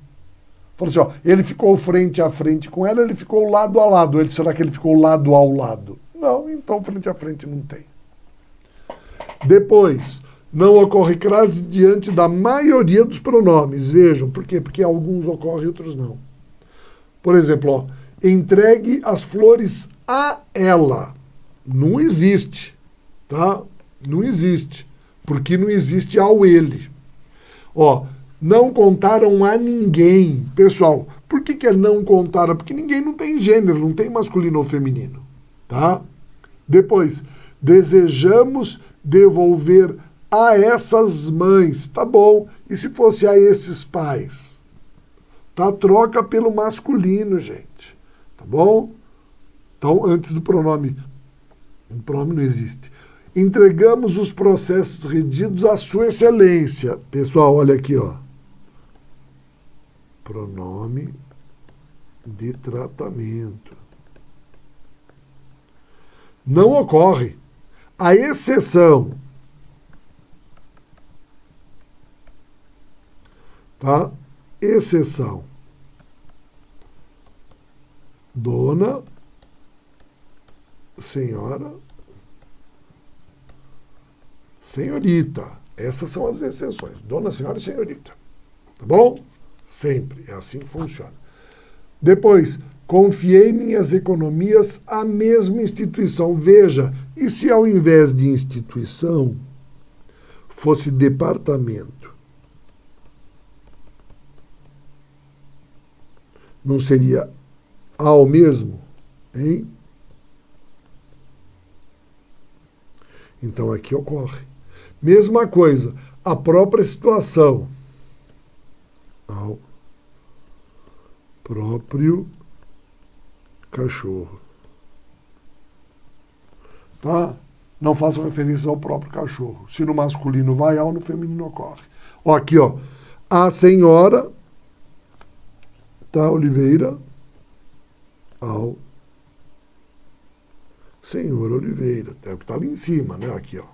Speaker 1: Falou assim, ó, ele ficou frente a frente com ela, ele ficou lado a lado. Será que ele ficou lado ao lado? Não, então frente a frente não tem. Depois, não ocorre crase diante da maioria dos pronomes. Vejam, por quê? Porque alguns ocorrem e outros não. Por exemplo, ó, entregue as flores a ela. Não existe, tá? Não existe, porque não existe ao ele. Ó, não contaram a ninguém. Pessoal, por que não contaram? Porque ninguém não tem gênero, não tem masculino ou feminino, tá? Depois, desejamos devolver a essas mães. Tá bom. E se fosse a esses pais? Tá? Troca pelo masculino, gente. Tá bom? Então, antes do pronome, o pronome não existe. Entregamos os processos redigidos à sua excelência. Pessoal, olha aqui, ó. Pronome de tratamento. Não ocorre. A exceção, tá? Exceção. Dona, senhora, senhorita. Essas são as exceções. Dona, senhora e senhorita. Tá bom? Sempre. É assim que funciona. Depois, confiei minhas economias à mesma instituição. Veja, e se ao invés de instituição fosse departamento? Não seria ao mesmo? Hein? Então aqui ocorre. Mesma coisa, a própria situação. Ao próprio cachorro. Tá? Não façam referência ao próprio cachorro. Se no masculino vai ao, no feminino ocorre. Ó, aqui, ó. A senhora, tá, Oliveira, ao senhor Oliveira. É o que tá ali em cima, né? Aqui, ó.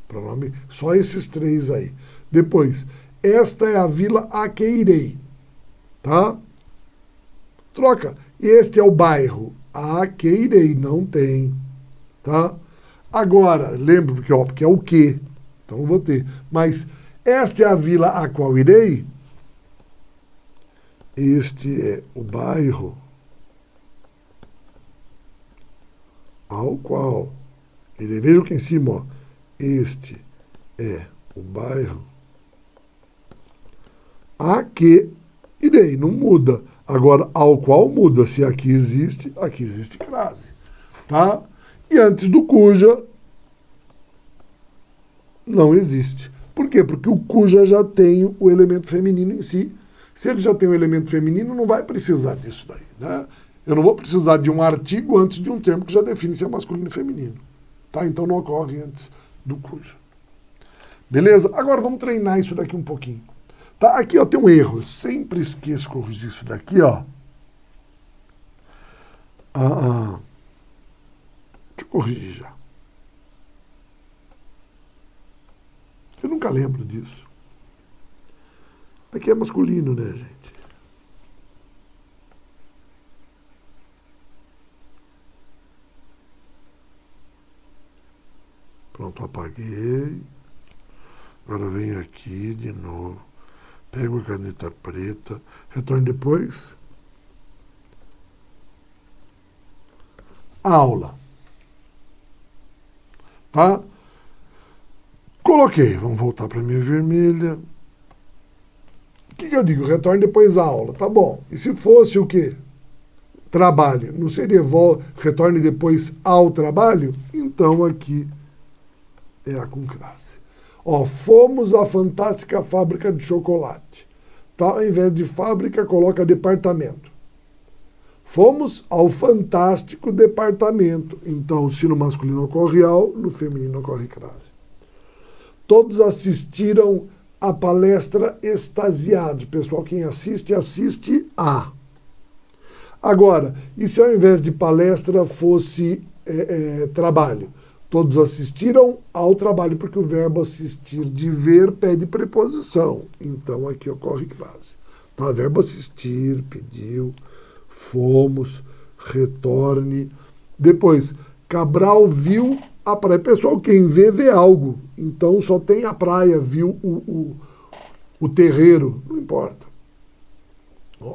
Speaker 1: Pronome, só esses três aí. Depois, esta é a vila a que irei. Tá? Troca. Este é o bairro a que irei. Não tem. Tá? Agora, lembra, porque é o que. Então não vou ter. Mas esta é a vila a qual irei. Este é o bairro ao qual irei. Veja aqui em cima, ó. Este é o bairro a que irei. Não muda. Agora, ao qual muda. Se aqui existe crase. Tá? E antes do cuja, não existe. Por quê? Porque o cuja já tem o elemento feminino em si. Se ele já tem o elemento feminino, não vai precisar disso daí. Né? Eu não vou precisar de um artigo antes de um termo que já define se é masculino e feminino. Tá? Então não ocorre antes do cuja. Beleza? Agora vamos treinar isso daqui um pouquinho. Tá? Aqui ó, tem um erro. Eu sempre esqueço de corrigir isso daqui. Ó. Deixa eu corrigir já. Eu nunca lembro disso. Aqui é masculino, né, gente? Pronto, apaguei. Agora venho aqui de novo. Pego a caneta preta. Retorno depois. Aula. Tá? Coloquei. Vamos voltar para a minha vermelha. O que eu digo? Retorne depois à aula. Tá bom. E se fosse o quê? Trabalho. Não seria retorne depois ao trabalho? Então aqui é a com crase. Ó, fomos à fantástica fábrica de chocolate. Tá? Ao invés de fábrica, coloca departamento. Fomos ao fantástico departamento. Então, se no masculino ocorre ao, no feminino ocorre crase. Todos assistiram a palestra extasiados. Pessoal, quem assiste, assiste a. Agora, e se ao invés de palestra fosse trabalho? Todos assistiram ao trabalho, porque o verbo assistir de ver pede preposição. Então, aqui ocorre crase. Tá? Verbo assistir, pediu, fomos, retorne. Depois, Cabral viu a praia. Pessoal, quem vê, vê algo. Então, só tem a praia, viu o terreiro. Não importa.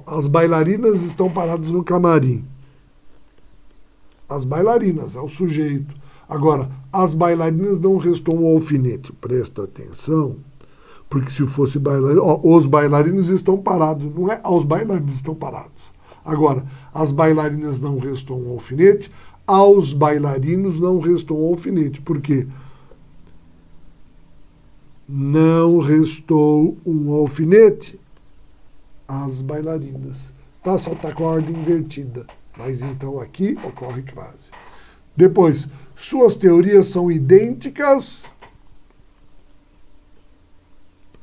Speaker 1: As bailarinas estão paradas no camarim. As bailarinas, é o sujeito. Agora, as bailarinas não restou um alfinete. Presta atenção, porque se fosse bailarino... os bailarinos estão parados. Não é os bailarinos estão parados. Agora, as bailarinas não restou um alfinete. Aos bailarinos não restou um alfinete. Por quê? Não restou um alfinete às bailarinas. Tá? Só está com a ordem invertida. Mas então aqui ocorre crase. Depois, suas teorias são idênticas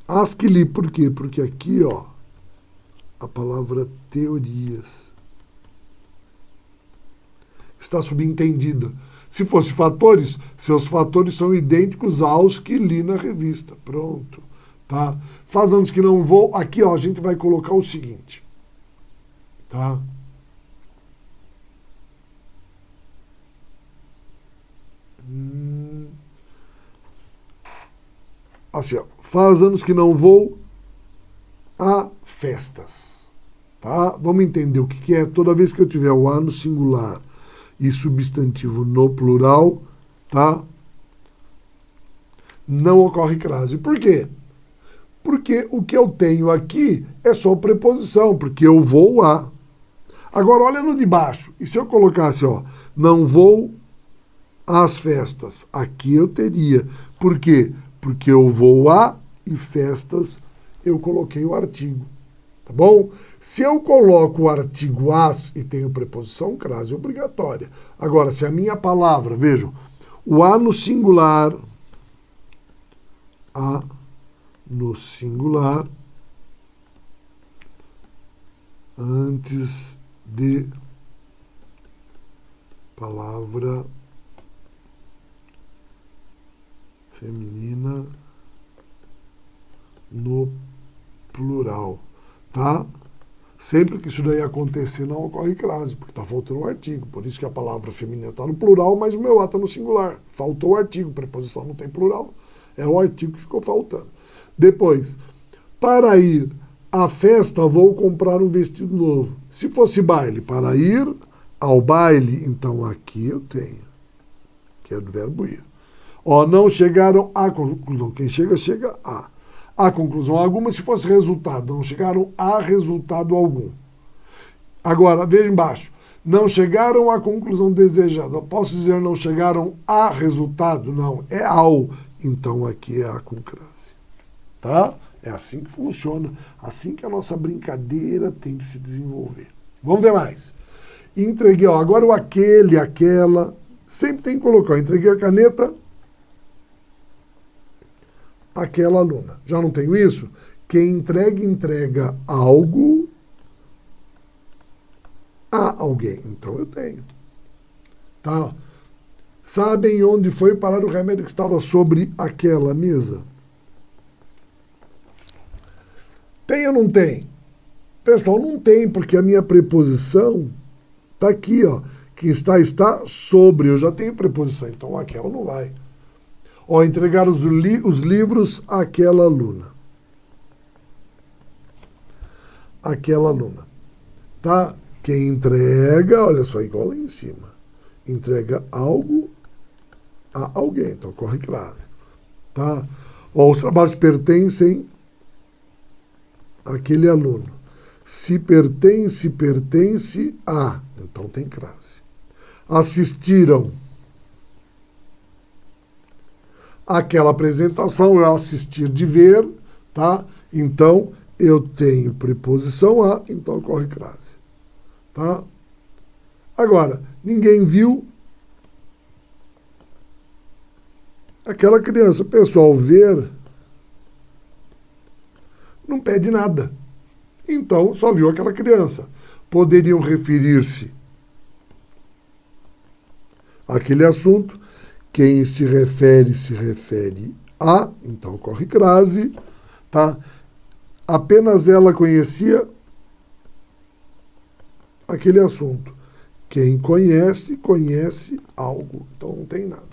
Speaker 1: às que li. Por quê? Porque aqui, ó, a palavra teorias está subentendida. Se fosse fatores, seus fatores são idênticos aos que li na revista. Pronto. Tá? Faz anos que não vou. Aqui, ó, a gente vai colocar o seguinte. Tá? assim, ó, faz anos que não vou a festas. Tá? Vamos entender o que é. Toda vez que eu tiver o a no singular e substantivo no plural, tá? Não ocorre crase. Por quê? Porque o que eu tenho aqui é só preposição, porque eu vou a. Agora, olha no de baixo. E se eu colocasse, ó, não vou às festas? Aqui eu teria. Por quê? Porque eu vou a e festas, eu coloquei o artigo. Tá bom? Se eu coloco o artigo as e tenho preposição, crase obrigatória. Agora, se a minha palavra, vejam, o a no singular, a no singular, antes de palavra feminina no plural, tá? Sempre que isso daí acontecer, não ocorre crase, porque está faltando um artigo. Por isso que a palavra feminina está no plural, mas o meu a está no singular. Faltou o artigo, preposição não tem plural. É o artigo que ficou faltando. Depois, para ir à festa, vou comprar um vestido novo. Se fosse baile, para ir ao baile, então aqui eu tenho, que é do verbo ir. Ó, não chegaram à conclusão. Quem chega, chega a. A conclusão alguma, se fosse resultado. Não chegaram a resultado algum. Agora, veja embaixo. Não chegaram à conclusão desejada. Eu posso dizer não chegaram a resultado? Não, é ao. Então aqui é a com crase. Tá? É assim que funciona. Assim que a nossa brincadeira tem que se desenvolver. Vamos ver mais. Entreguei, ó, agora o aquele, aquela. Sempre tem que colocar. Entreguei a caneta àquela aluna. Já não tenho isso? Quem entrega, entrega algo a alguém. Então eu tenho. Tá? Sabem onde foi parar o remédio que estava sobre aquela mesa? Tem ou não tem? Pessoal, não tem, porque a minha preposição está aqui, ó. Quem está sobre. Eu já tenho preposição, então aquela não vai. Ó, entregar os livros àquela aluna. Aquela aluna. Tá? Quem entrega, olha só, igual lá em cima. Entrega algo a alguém. Então, corre crase. Tá? Ó, os trabalhos pertencem àquele aluno. Se pertence a. Então, tem crase. Assistiram aquela apresentação, eu assistir de ver, tá? Então, eu tenho preposição a, então corre crase. Tá? Agora, ninguém viu aquela criança. Pessoal, ver não pede nada. Então, só viu aquela criança. Poderiam referir-se àquele assunto. Quem se refere a, então corre crase, tá? Apenas ela conhecia aquele assunto. Quem conhece, conhece algo. Então não tem nada,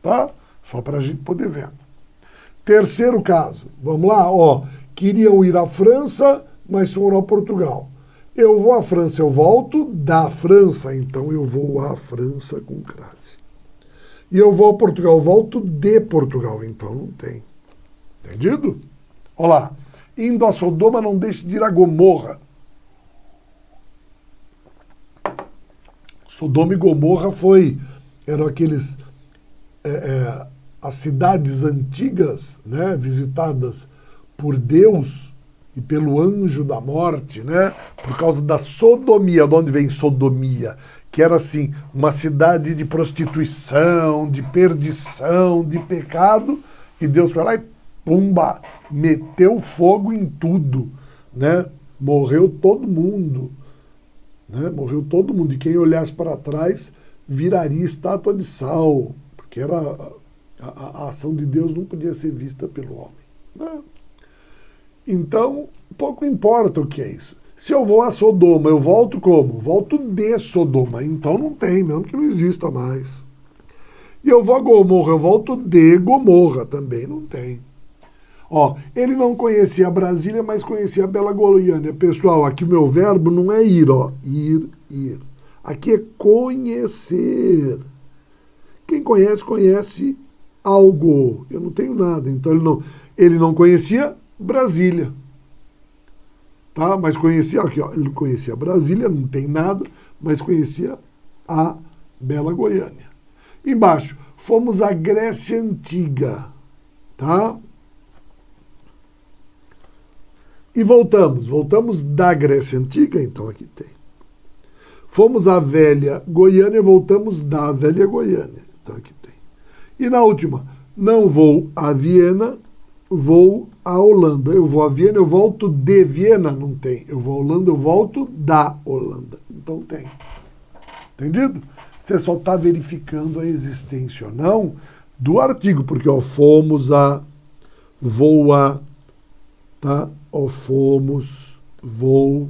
Speaker 1: tá? Só para a gente poder ver. Terceiro caso, vamos lá, ó. Queriam ir à França, mas foram a Portugal. Eu vou à França, eu volto da França, então eu vou à França com crase. E eu vou a Portugal, volto de Portugal. Então não tem. Entendido? Olha lá. Indo a Sodoma, não deixe de ir a Gomorra. Sodoma e Gomorra eram aqueles, as cidades antigas, né, visitadas por Deus e pelo anjo da morte, né, por causa da sodomia. De onde vem sodomia? Que era assim, uma cidade de prostituição, de perdição, de pecado, e Deus foi lá e pumba, meteu fogo em tudo, né? Morreu todo mundo, né? Morreu todo mundo, e quem olhasse para trás viraria estátua de sal, porque era a ação de Deus não podia ser vista pelo homem, né? Então, pouco importa o que é isso. Se eu vou a Sodoma, eu volto como? Volto de Sodoma. Então não tem, mesmo que não exista mais. E eu vou a Gomorra, eu volto de Gomorra. Também não tem. Ó, ele não conhecia Brasília, mas conhecia a Bela Goiânia. Pessoal, aqui o meu verbo não é ir, ó. Ir, ir. Aqui é conhecer. Quem conhece, conhece algo. Eu não tenho nada. Então ele não conhecia Brasília. Tá? Mas conhecia, aqui, ó, ele conhecia Brasília, não tem nada, mas conhecia a Bela Goiânia. Embaixo, fomos à Grécia Antiga. Tá? E voltamos da Grécia Antiga, então aqui tem. Fomos à Velha Goiânia, voltamos da Velha Goiânia, então aqui tem. E na última, não vou a Viena, vou à Holanda. Eu vou a Viena, eu volto de Viena, não tem. Eu vou à Holanda, eu volto da Holanda, então tem. Entendido? Você só está verificando a existência ou não do artigo, porque ó, fomos a, vou a, tá? Ó, fomos, vou,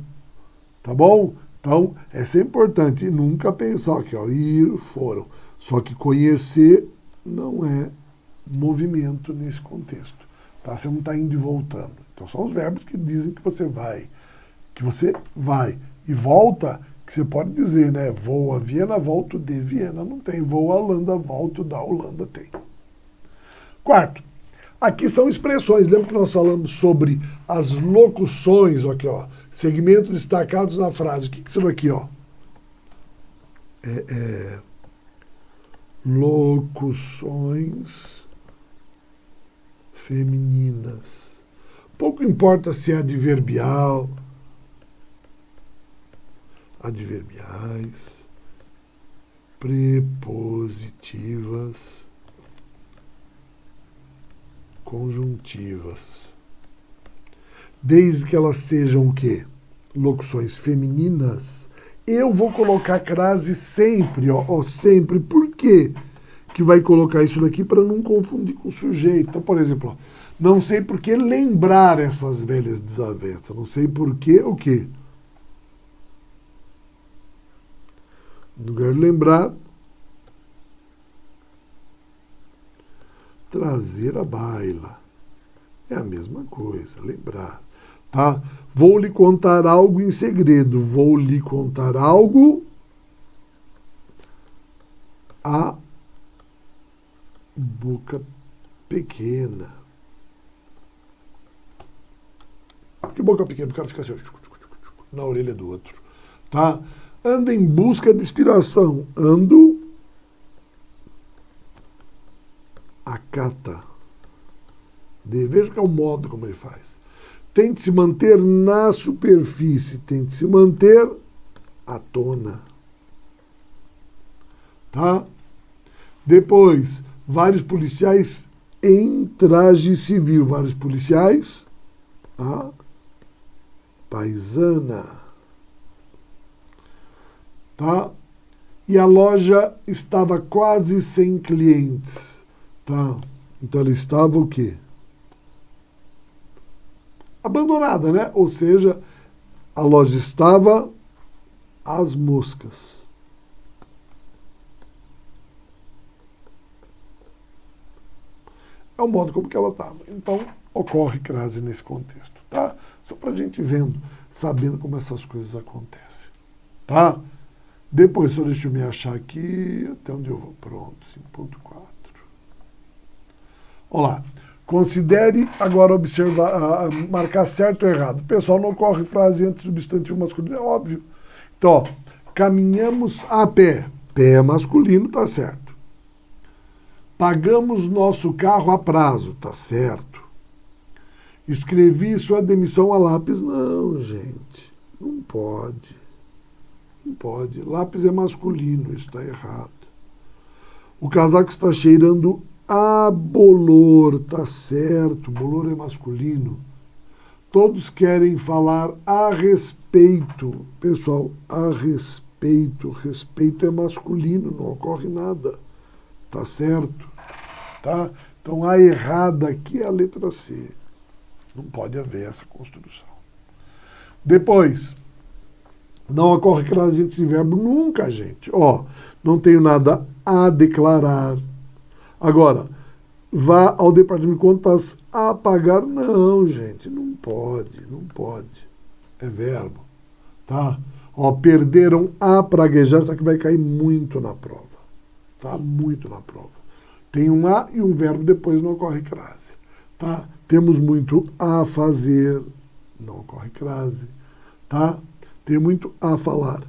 Speaker 1: tá bom? Então, essa é importante, nunca pensar aqui, ó, ir, foram. Só que conhecer não é movimento nesse contexto, tá? Você não está indo e voltando. Então, são os verbos que dizem que você vai e volta, que você pode dizer, né? Vou a Viena, volto de Viena, não tem. Vou à Holanda, volto da Holanda, tem. Quarto, aqui são expressões. Lembra que nós falamos sobre as locuções, aqui, ó, segmentos destacados na frase. O que isso aqui, ó? Locuções femininas. Pouco importa se é adverbial, adverbiais, prepositivas, conjuntivas. Desde que elas sejam o quê? Locuções femininas, eu vou colocar crase sempre, ó, sempre. Por quê que vai colocar isso daqui? Para não confundir com o sujeito. Então, por exemplo, ó, não sei por que lembrar essas velhas desavenças. Não sei por que o quê? No lugar de lembrar, trazer à baila. É a mesma coisa, lembrar. Tá? Vou lhe contar algo em segredo. Vou lhe contar algo a boca pequena. Por que boca pequena? O cara fica assim, na orelha do outro. Tá? Ando em busca de inspiração. Ando, acata. Veja que é o modo como ele faz. Tente se manter na superfície. Tente se manter à tona. Tá? Depois, vários policiais em traje civil. Vários policiais, a paisana. Tá? E a loja estava quase sem clientes. Tá? Então ela estava o quê? Abandonada, né? Ou seja, a loja estava às moscas. É o modo como que ela estava. Então, ocorre crase nesse contexto, tá? Só para a gente vendo, sabendo como essas coisas acontecem, tá? Depois, só deixa eu me achar aqui, até onde eu vou. Pronto, 5.4. Olha lá. Considere agora observar, marcar certo ou errado. Pessoal, não ocorre frase antes do substantivo masculino, é óbvio. Então, ó, caminhamos a pé. Pé é masculino, tá certo. Pagamos nosso carro a prazo, tá certo. Escrevi sua demissão a lápis. Não, gente, não pode. Não pode. Lápis é masculino, isso está errado. O casaco está cheirando a bolor, tá certo. Bolor é masculino. Todos querem falar a respeito. Pessoal, a respeito. Respeito é masculino, não ocorre nada. Tá certo? Tá? Então a errada aqui é a letra C. Não pode haver essa construção. Depois, não ocorre crase antes de verbo nunca, gente. Ó, não tenho nada a declarar. Agora, vá ao departamento de contas apagar. Não, gente, não pode, não pode. É verbo, tá? Ó, perderam a praguejar, só que vai cair muito na prova, tá? Muito na prova. Tem um a e um verbo, depois não ocorre crase, tá? Temos muito a fazer, não ocorre crase, tá? Tem muito a falar.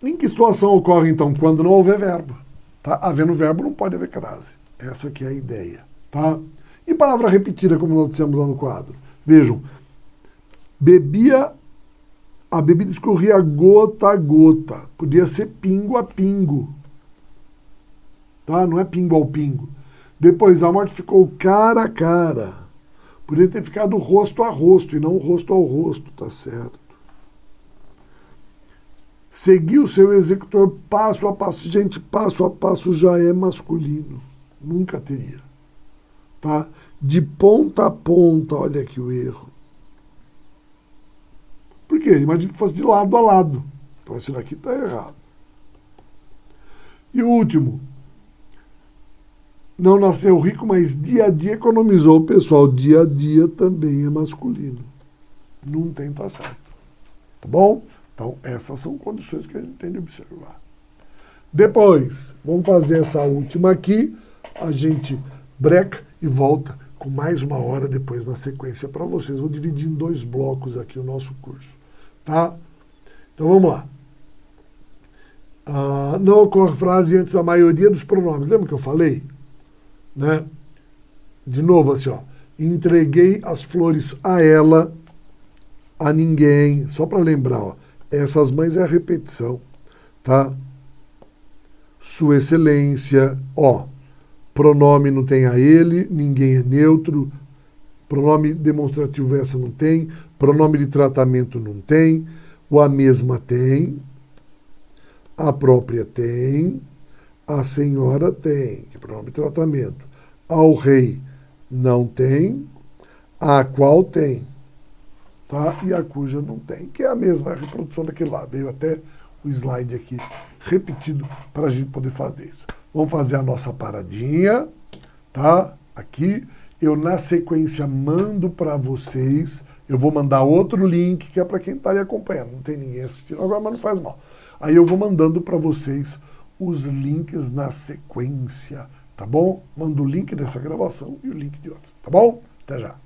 Speaker 1: Em que situação ocorre, então, quando não houver verbo? Tá? Havendo verbo, não pode haver crase. Essa aqui é a ideia, tá? E palavra repetida, como nós dissemos lá no quadro. Vejam, a bebida escorria gota a gota. Podia ser pingo a pingo. Tá? Não é pingo ao pingo. Depois, a morte ficou cara a cara. Podia ter ficado rosto a rosto e não rosto ao rosto, tá certo? Seguiu seu executor passo a passo. Gente, passo a passo já é masculino. Nunca teria. Tá? De ponta a ponta, olha aqui o erro. Por quê? Imagina que fosse de lado a lado. Então esse daqui está errado. E o último. Não nasceu rico, mas dia a dia economizou. Pessoal, dia a dia também é masculino. Não tem, tá certo. Tá bom? Então, essas são condições que a gente tem de observar. Depois, vamos fazer essa última aqui. A gente breca e volta com mais uma hora depois na sequência para vocês. Vou dividir em 2 blocos aqui o nosso curso. Tá? Então, vamos lá. Não ocorre frase antes da maioria dos pronomes. Lembra que eu falei? Né? De novo, assim, ó. Entreguei as flores a ela, a ninguém. Só para lembrar, ó. Essas mães é a repetição, tá? Sua Excelência, ó, pronome não tem a ele, ninguém é neutro, pronome demonstrativo essa não tem, pronome de tratamento não tem, o a mesma tem, a própria tem, a senhora tem, que é pronome de tratamento, ao rei não tem, a qual tem. Tá? E a cuja não tem, que é a mesma reprodução daquele lá. Veio até o slide aqui repetido para a gente poder fazer isso. Vamos fazer a nossa paradinha, tá? Aqui. Eu, na sequência, mando para vocês. Eu vou mandar outro link, que é para quem está ali acompanhando. Não tem ninguém assistindo agora, mas não faz mal. Aí eu vou mandando para vocês os links na sequência, tá bom? Mando o link dessa gravação e o link de outra, tá bom? Até já.